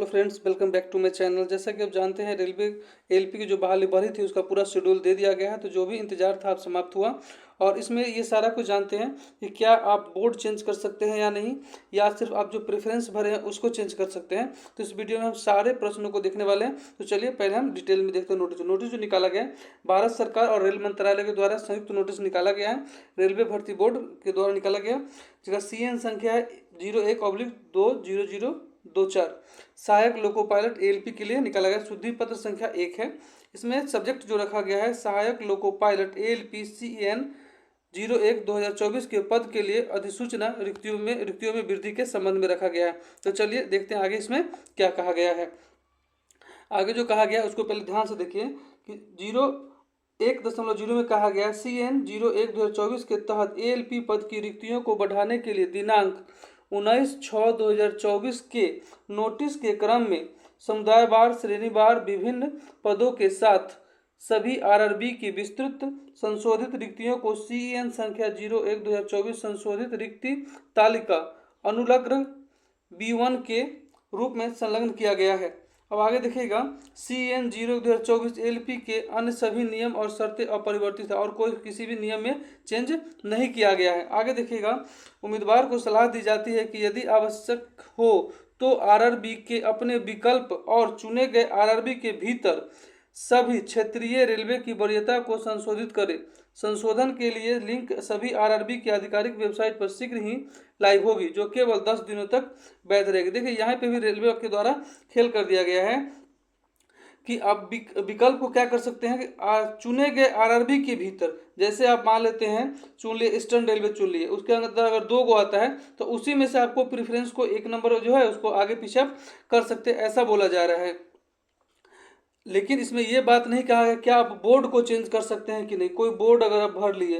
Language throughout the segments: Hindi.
Friends, welcome back to my channel. जैसा कि आप जानते हैं, रेलवे एलपी की जो बहाली भरी थी उसका पूरा शेड्यूल दे दिया गया है। तो जो भी इंतजार था अब समाप्त हुआ और इसमें ये सारा कुछ जानते हैं कि क्या आप बोर्ड चेंज कर सकते हैं या नहीं, या सिर्फ आप जो प्रेफरेंस भरे हैं उसको चेंज कर सकते हैं। तो इस वीडियो में हम सारे प्रश्नों को देखने वाले हैं। तो चलिए पहले हम डिटेल में देखते हैं। नोटिस जो निकाला गया है, भारत सरकार और रेल मंत्रालय के द्वारा संयुक्त नोटिस निकाला गया है, रेलवे भर्ती बोर्ड के द्वारा निकाला गया, जिसका CN संख्या है 01/20024। सहायक लोको पायलट ALP के लिए निकाला गया शुद्धि पत्र संख्या 1 है। इसमें सब्जेक्ट जो रखा गया है सहायक लोको पायलट ALP CN 01/2024 के पद के लिए अधिसूचना रिक्तियों में वृद्धि के संबंध में रखा गया है। तो चलिए देखते हैं आगे इसमें क्या कहा गया है। आगे जो कहा गया है उसको पहले ध्यान से देखिए कि 1.0 में कहा गया CN 01/2024 के तहत ALP पद की रिक्तियों को बढ़ाने के लिए दिनांक 19/6/2024 के नोटिस के क्रम में समुदायवार श्रेणीवार विभिन्न पदों के साथ सभी RRB की विस्तृत संशोधित रिक्तियों को CN संख्या 01/2024 संशोधित रिक्ति तालिका अनुलग्न B1 के रूप में संलग्न किया गया है। अब आगे देखिएगा, CN 01/2024 ALP के अन्य सभी नियम और शर्तें अपरिवर्तित है और कोई किसी भी नियम में चेंज नहीं किया गया है। आगे देखिएगा, उम्मीदवार को सलाह दी जाती है कि यदि आवश्यक हो तो RRB के अपने विकल्प और चुने गए RRB के भीतर सभी क्षेत्रीय रेलवे की वरीयता को संशोधित करें। संशोधन के लिए लिंक सभी RRB की आधिकारिक वेबसाइट पर शीघ्र ही लाइव होगी, जो केवल 10 दिनों तक वैध रहेगी। देखिए यहाँ पे भी रेलवे के द्वारा खेल कर दिया गया है कि आप विकल्प को क्या कर सकते हैं कि चुने गए RRB के भीतर, जैसे आप मान लेते हैं चुन लिए ईस्टर्न रेलवे चुन लिए, उसके अंदर अगर 2 गो आता है तो उसी में से आपको प्रेफरेंस को 1 नंबर जो है उसको आगे पीछे आप कर सकते हैं, ऐसा बोला जा रहा है। लेकिन इसमें यह बात नहीं कहा है क्या आप बोर्ड को चेंज कर सकते हैं कि नहीं। कोई बोर्ड अगर आप भर लिए,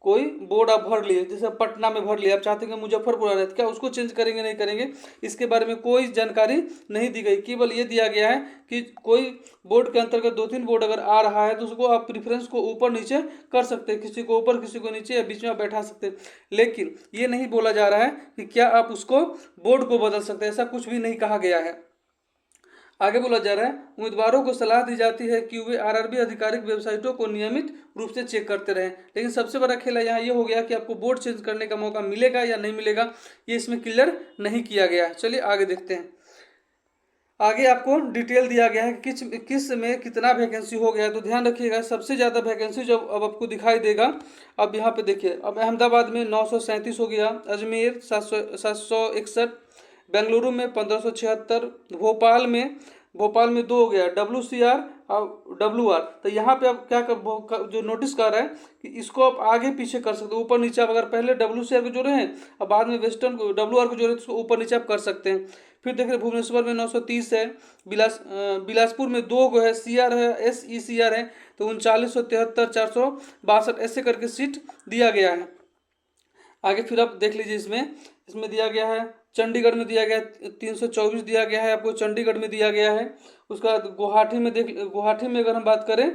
कोई बोर्ड आप भर लिए, जैसे पटना में भर लिया, आप चाहते हैं कि मुजफ्फरपुर आ रहे थे, क्या उसको चेंज करेंगे नहीं करेंगे, इसके बारे में कोई जानकारी नहीं दी गई। केवल ये दिया गया है कि कोई बोर्ड के अंतर्गत 2-3 बोर्ड अगर आ रहा है तो उसको आप प्रेफरेंस को ऊपर नीचे कर सकते हैं, किसी को ऊपर किसी को नीचे या बीच में आप बैठा सकते हैं। लेकिन ये नहीं बोला जा रहा है कि क्या आप उसको बोर्ड को बदल सकते हैं, ऐसा कुछ भी नहीं कहा गया है। आगे बोला जा रहा है, उम्मीदवारों को सलाह दी जाती है कि वे RRB आधिकारिक वेबसाइटों को नियमित रूप से चेक करते रहें। लेकिन सबसे बड़ा खेला यहाँ ये हो गया कि आपको बोर्ड चेंज करने का मौका मिलेगा या नहीं मिलेगा, ये इसमें क्लियर नहीं किया गया है। चलिए आगे देखते हैं। आगे आपको डिटेल दिया गया है कि किस में कितना वैकेंसी हो गया है। तो ध्यान रखिएगा, सबसे ज़्यादा वैकेंसी जो अब आपको दिखाई देगा, अब यहाँ पे देखिए, अब अहमदाबाद में 937 हो गया, अजमेर 761, बेंगलुरु में 1576, भोपाल में 2 हो गया, WCR और WR। तो यहाँ पे आप क्या कर जो नोटिस कर रहा है कि इसको आप आगे पीछे कर सकते हो, ऊपर नीचे आप अगर पहले WCR को जोड़े हैं और बाद में वेस्टर्न को WR को जोड़े तो उसको 62 नीचे आप कर सकते हैं। फिर देखिए भुवनेश्वर में 930 है, बिलासपुर में 2 को है, CR है, SECR है, तो 3973, 462 ऐसे करके सीट दिया गया है। आगे फिर आप देख लीजिए, इसमें दिया गया है, चंडीगढ़ में दिया गया है 324 दिया गया है आपको, चंडीगढ़ में दिया गया है। उसका गुवाहाटी में अगर हम बात करें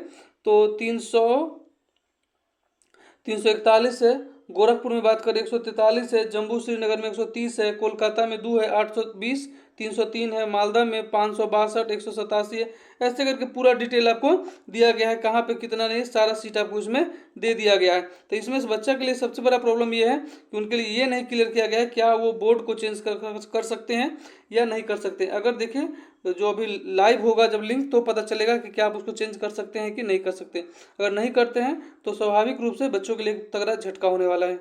तो 341 है, गोरखपुर में बात करें 143 है, जम्मू श्रीनगर में 130 है, कोलकाता में 2 है 820, 303 है, मालदा में 562, 187 है। ऐसे करके पूरा डिटेल आपको दिया गया है, कहाँ पे कितना नहीं, सारा सीट आपको इसमें दे दिया गया है। तो इसमें से बच्चा के लिए सबसे बड़ा प्रॉब्लम ये है कि उनके लिए ये नहीं क्लियर किया गया है क्या वो बोर्ड को चेंज कर सकते हैं या नहीं कर सकते। अगर देखिए तो जो अभी लाइव होगा जब लिंक, तो पता चलेगा कि क्या आप उसको चेंज कर सकते हैं कि नहीं कर सकते। अगर नहीं करते हैं तो स्वाभाविक रूप से बच्चों के लिए तगड़ा झटका होने वाला है।